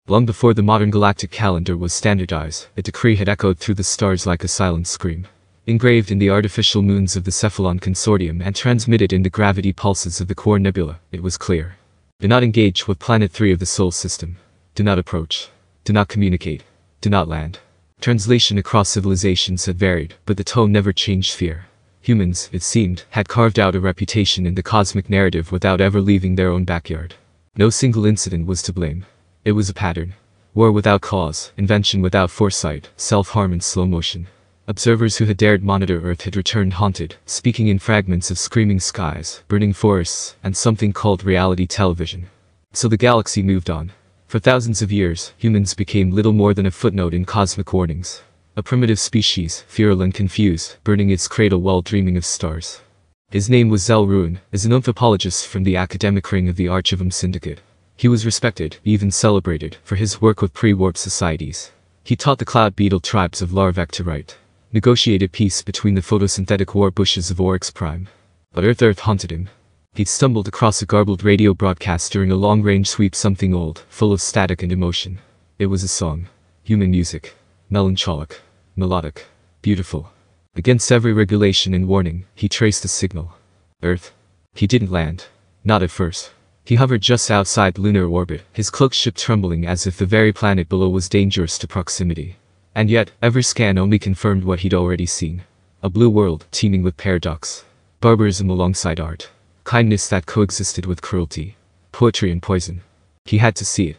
Long before the modern galactic calendar was standardized, a decree had echoed through the stars like a silent scream. Engraved in the artificial moons of the Cephalon Consortium and transmitted in the gravity pulses of the core nebula, it was clear. Do not engage with Planet 3 of the Sol system. Do not approach. Do not communicate. Do not land. Translation across civilizations had varied, but the tone never changed. Fear. Humans, it seemed, had carved out a reputation in the cosmic narrative without ever leaving their own backyard. No single incident was to blame. It was a pattern. War without cause, invention without foresight, self-harm in slow motion. Observers who had dared monitor Earth had returned haunted, speaking in fragments of screaming skies, burning forests, and something called reality television. So the galaxy moved on. For thousands of years, humans became little more than a footnote in cosmic warnings. A primitive species, feral and confused, burning its cradle while dreaming of stars. His name was Xel-Ruun, as an anthropologist from the academic ring of the Archivum Syndicate. He was respected, even celebrated, for his work with pre-warp societies. He taught the cloud beetle tribes of Larvek to write. Negotiated peace between the photosynthetic war bushes of Oryx Prime. But Earth haunted him. He'd stumbled across a garbled radio broadcast during a long-range sweep, something old, full of static and emotion. It was a song. Human music. Melancholic. Melodic. Beautiful. Against every regulation and warning, he traced a signal. Earth. He didn't land. Not at first. He hovered just outside lunar orbit, his cloaked ship trembling as if the very planet below was dangerous to proximity. And yet, every scan only confirmed what he'd already seen. A blue world, teeming with paradox. Barbarism alongside art. Kindness that coexisted with cruelty. Poetry and poison. He had to see it.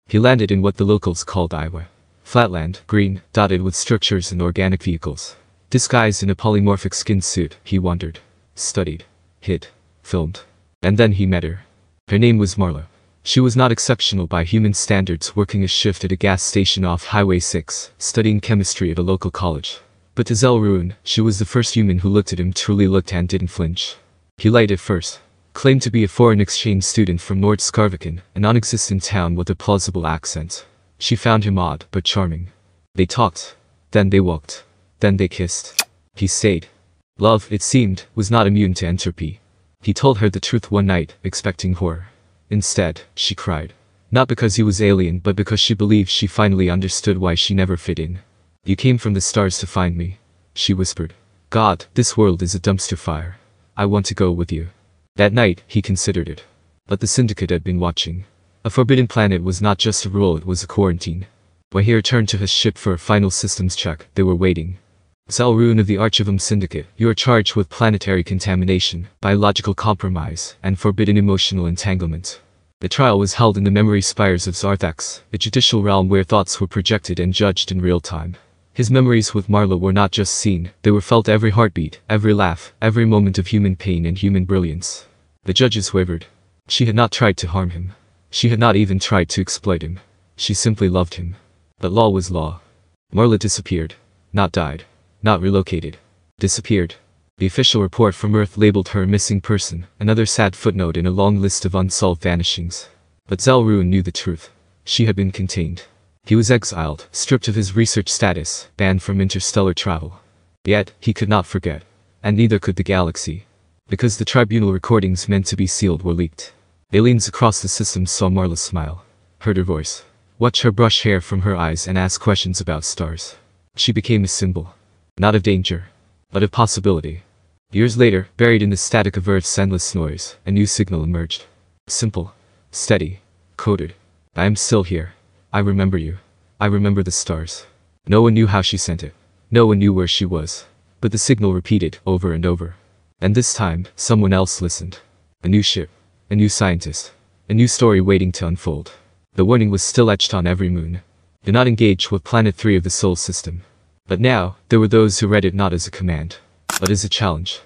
He landed in what the locals called Iowa. Flatland, green, dotted with structures and organic vehicles. Disguised in a polymorphic skin suit, he wandered. Studied. Hid. Filmed. And then he met her. Her name was Marla. She was not exceptional by human standards, working a shift at a gas station off Highway 6, studying chemistry at a local college. But to Xel-Ruun, she was the first human who looked at him, truly looked, and didn't flinch. He lied at first. Claimed to be a foreign exchange student from Nord Skarviken, a non-existent town with a plausible accent. She found him odd, but charming. They talked. Then they walked. Then they kissed. He stayed. Love, it seemed, was not immune to entropy. He told her the truth one night, expecting horror. Instead, she cried. Not because he was alien, but because she believed she finally understood why she never fit in. You came from the stars to find me, she whispered. God, this world is a dumpster fire. I want to go with you. That night, he considered it. But the Syndicate had been watching. A forbidden planet was not just a rule, it was a quarantine. When he returned to his ship for a final systems check, they were waiting. Xel-Ruun of the Archivum Syndicate, you are charged with planetary contamination, biological compromise, and forbidden emotional entanglement. The trial was held in the memory spires of Zarthax, a judicial realm where thoughts were projected and judged in real time. His memories with Marla were not just seen, they were felt, every heartbeat, every laugh, every moment of human pain and human brilliance. The judges wavered. She had not tried to harm him. She had not even tried to exploit him. She simply loved him. But law was law. Marla disappeared. Not died. Not relocated. Disappeared. The official report from Earth labeled her a missing person, another sad footnote in a long list of unsolved vanishings. But Xel-Ruun knew the truth. She had been contained. He was exiled, stripped of his research status, banned from interstellar travel. Yet, he could not forget. And neither could the galaxy. Because the tribunal recordings meant to be sealed were leaked. Aliens across the system saw Marla smile. Heard her voice. Watched her brush hair from her eyes and ask questions about stars. She became a symbol. Not of danger, but of possibility. Years later, buried in the static of Earth's endless noise, a new signal emerged. Simple. Steady. Coded. I am still here. I remember you. I remember the stars. No one knew how she sent it. No one knew where she was. But the signal repeated, over and over. And this time, someone else listened. A new ship. A new scientist. A new story waiting to unfold. The warning was still etched on every moon. Do not engage with Planet 3 of the Sol system. But now, there were those who read it not as a command, but as a challenge.